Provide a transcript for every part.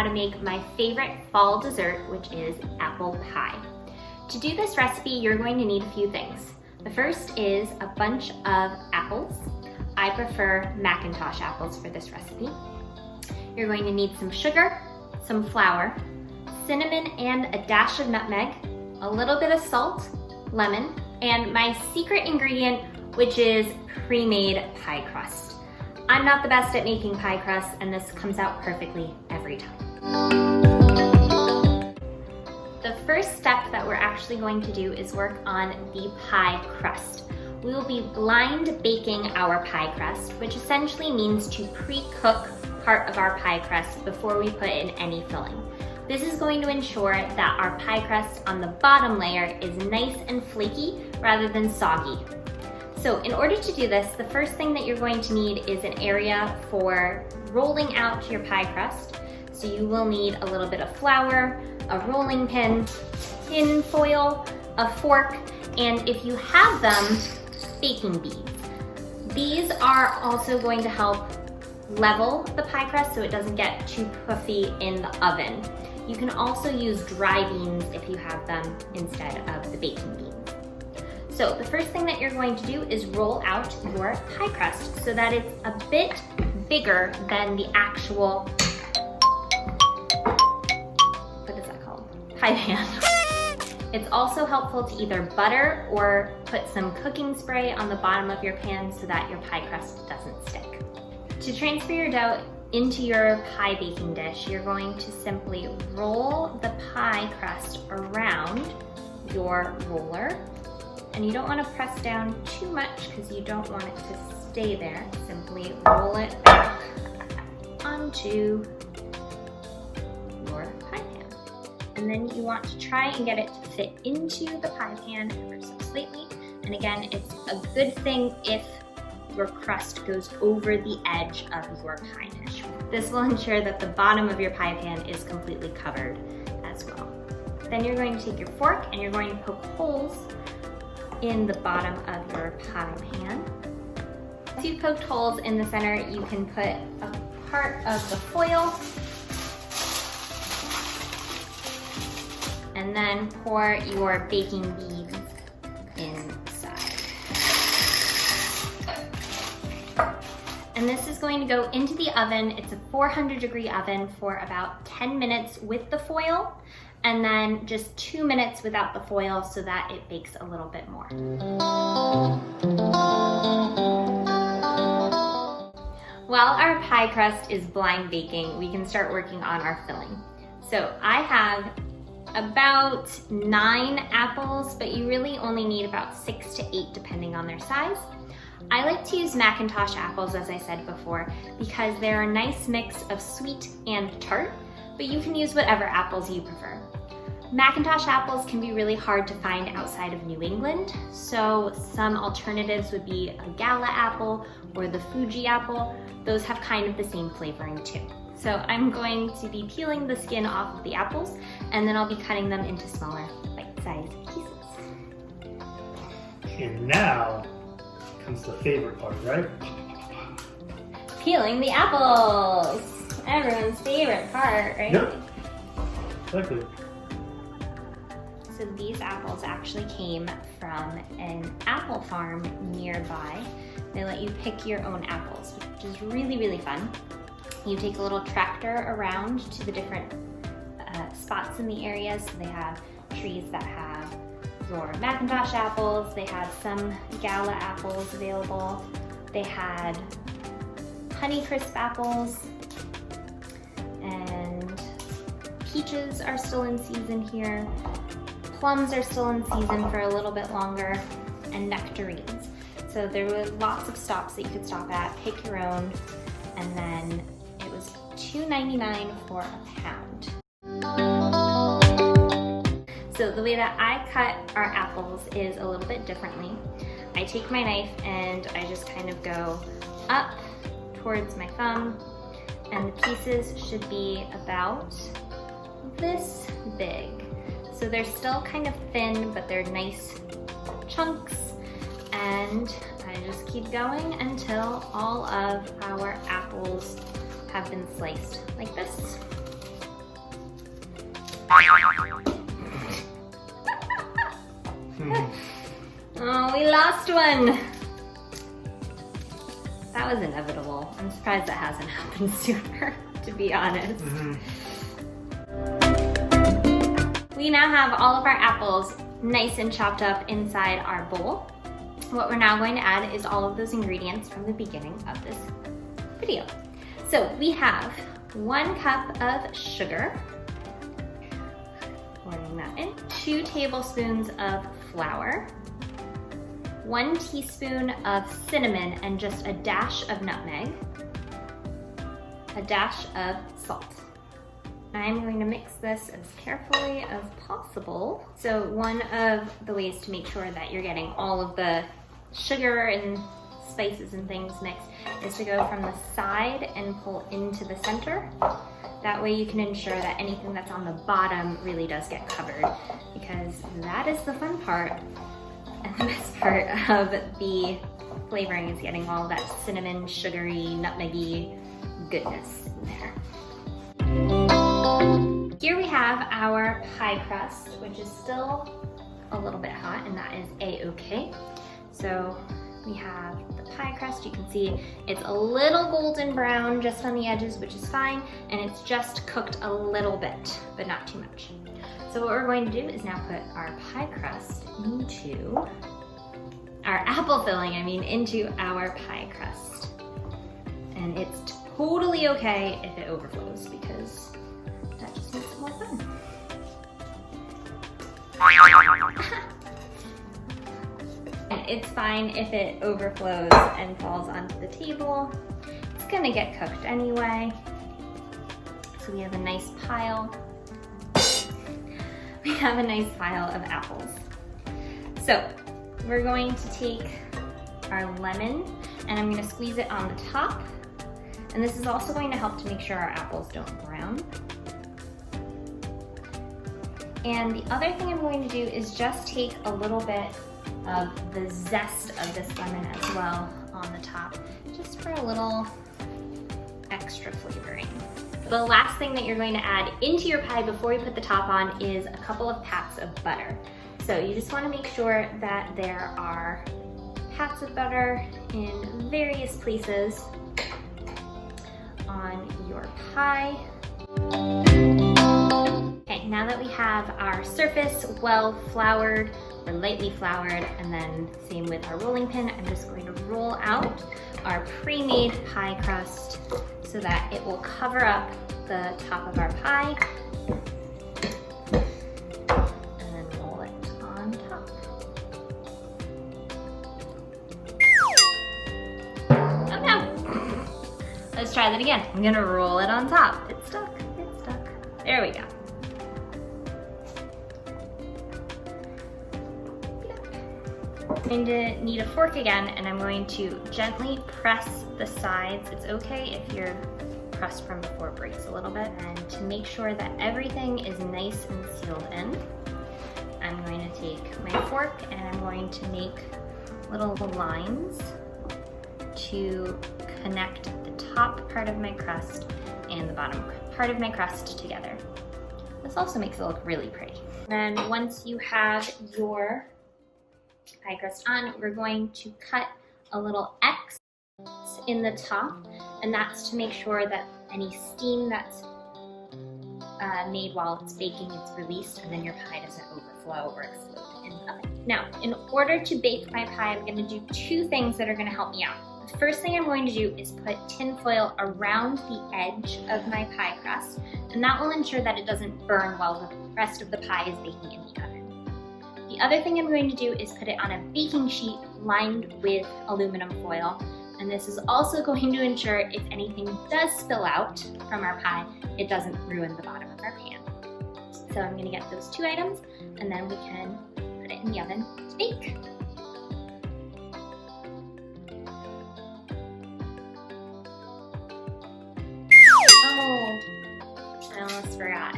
how to make my favorite fall dessert, which is apple pie. To do this recipe, you're going to need a few things. The first is a bunch of apples. I prefer macintosh apples for this recipe. You're going to need some sugar, some flour, cinnamon and a dash of nutmeg, a little bit of salt, lemon, and my secret ingredient, which is pre-made pie crust. I'm not the best at making pie crust, and this comes out perfectly every time. The first step that we're actually going to do is work on the pie crust. We will be blind baking our pie crust, which essentially means to pre-cook part of our pie crust before we put in any filling. This is going to ensure that our pie crust on the bottom layer is nice and flaky rather than soggy. So in order to do this, the first thing that you're going to need is an area for rolling out your pie crust. So you will need a little bit of flour, a rolling pin, tin foil, a fork, and if you have them, baking beads. These are also going to help level the pie crust so it doesn't get too puffy in the oven. You can also use dry beans if you have them instead of the baking beans. So the first thing that you're going to do is roll out your pie crust so that it's a bit bigger than the actual, what is that called? Pie pan. It's also helpful to either butter or put some cooking spray on the bottom of your pan so that your pie crust doesn't stick. To transfer your dough into your pie baking dish, you're going to simply roll the pie crust around your roller. And you don't want to press down too much because you don't want it to stay there. Simply roll it back onto your pie pan. And then you want to try and get it to fit into the pie pan ever so slightly. And again, it's a good thing if your crust goes over the edge of your pie dish. This will ensure that the bottom of your pie pan is completely covered as well. Then you're going to take your fork and you're going to poke holes in the bottom of your pie pan. Once you've poked holes in the center, you can put a part of the foil and then pour your baking beads inside. And this is going to go into the oven. It's a 400-degree oven for about 10 minutes with the foil, and then just 2 minutes without the foil so that it bakes a little bit more. While our pie crust is blind baking, we can start working on our filling. So I have about 9 apples, but you really only need about 6 to 8 depending on their size. I like to use macintosh apples, as I said before, because they're a nice mix of sweet and tart, but you can use whatever apples you prefer. Macintosh apples can be really hard to find outside of New England, so some alternatives would be a Gala apple or the Fuji apple. Those have kind of the same flavoring too. So I'm going to be peeling the skin off of the apples, and then I'll be cutting them into smaller bite-sized pieces. And now comes the favorite part, right? Peeling the apples! Everyone's favorite part, right? Yep, exactly. So these apples actually came from an apple farm nearby. They let you pick your own apples, which is really, really fun. You take a little tractor around to the different spots in the area. So they have trees that have your macintosh apples. They had some Gala apples available. They had Honeycrisp apples, and peaches are still in season here. Plums are still in season for a little bit longer, and nectarines. So there were lots of stops that you could stop at, pick your own, and then it was $2.99 for a pound. So the way that I cut our apples is a little bit differently. I take my knife and I just kind of go up towards my thumb, and the pieces should be about this big. So they're still kind of thin, but they're nice chunks. And I just keep going until all of our apples have been sliced like this. Oh, we lost one. That was inevitable. I'm surprised that hasn't happened sooner, to be honest. We now have all of our apples nice and chopped up inside our bowl. What we're now going to add is all of those ingredients from the beginning of this video. So we have 1 cup of sugar, pouring that in, 2 tablespoons of flour, 1 teaspoon of cinnamon and just a dash of nutmeg, a dash of salt. I'm going to mix this as carefully as possible. So one of the ways to make sure that you're getting all of the sugar and spices and things mixed is to go from the side and pull into the center. That way you can ensure that anything that's on the bottom really does get covered, because that is the fun part and the best part of the flavoring, is getting all that cinnamon, sugary, nutmeggy goodness in there. Here we have our pie crust, which is still a little bit hot, and that is a-okay. So we have the pie crust. You can see it's a little golden brown just on the edges, which is fine, and it's just cooked a little bit, but not too much. So what we're going to do is now put our pie crust into our apple filling, into our pie crust. And it's totally okay if it overflows, because that just makes it more fun. And it's fine if it overflows and falls onto the table. It's gonna get cooked anyway. So we have a nice pile. We have a nice pile of apples. So we're going to take our lemon and I'm gonna squeeze it on the top. And this is also going to help to make sure our apples don't brown. And the other thing I'm going to do is just take a little bit of the zest of this lemon as well on the top, just for a little extra flavoring. The last thing that you're going to add into your pie before you put the top on is a couple of pats of butter. So you just want to make sure that there are pats of butter in various places on your pie. Okay, now that we have our surface well floured or lightly floured, and then same with our rolling pin, I'm just going to roll out our pre-made pie crust so that it will cover up the top of our pie, and then roll it on top. Oh no! Let's try that again. I'm gonna roll it on top. It's stuck, it's stuck. There we go. I'm going to need a fork again, and I'm going to gently press the sides. It's okay if your crust from before breaks a little bit. And to make sure that everything is nice and sealed in, I'm going to take my fork and I'm going to make little lines to connect the top part of my crust and the bottom part of my crust together. This also makes it look really pretty. And then once you have your pie crust on, we're going to cut a little X in the top, and that's to make sure that any steam that's made while it's baking is released, and then your pie doesn't overflow or explode in the oven. Now, in order to bake my pie, I'm going to do 2 things that are going to help me out. The first thing I'm going to do is put tin foil around the edge of my pie crust, and that will ensure that it doesn't burn while the rest of the pie is baking in the oven. The other thing I'm going to do is put it on a baking sheet lined with aluminum foil, and this is also going to ensure if anything does spill out from our pie, it doesn't ruin the bottom of our pan. So I'm going to get those 2 items, and then we can put it in the oven to bake. Oh, I almost forgot.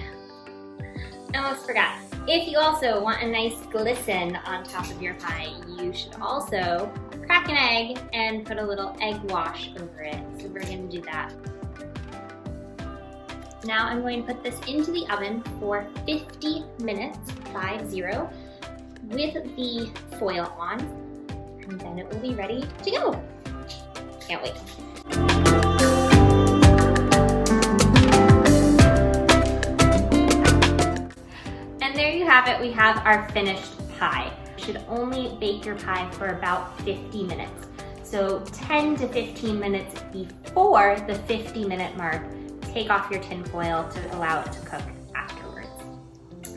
If you also want a nice glisten on top of your pie, you should also crack an egg and put a little egg wash over it. So we're going to do that. Now I'm going to put this into the oven for 50 minutes, 50, with the foil on, and then it will be ready to go. Can't wait. And there you have it, we have our finished pie. You should only bake your pie for about 50 minutes. So 10 to 15 minutes before the 50-minute mark, take off your tin foil to allow it to cook afterwards.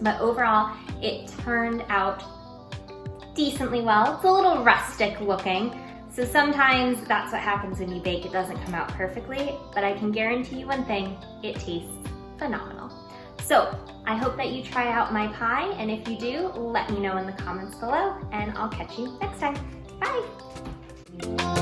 But overall, it turned out decently well. It's a little rustic looking, so sometimes that's what happens when you bake. It doesn't come out perfectly, but I can guarantee you one thing, it tastes phenomenal. So I hope that you try out my pie, and if you do, let me know in the comments below, and I'll catch you next time. Bye!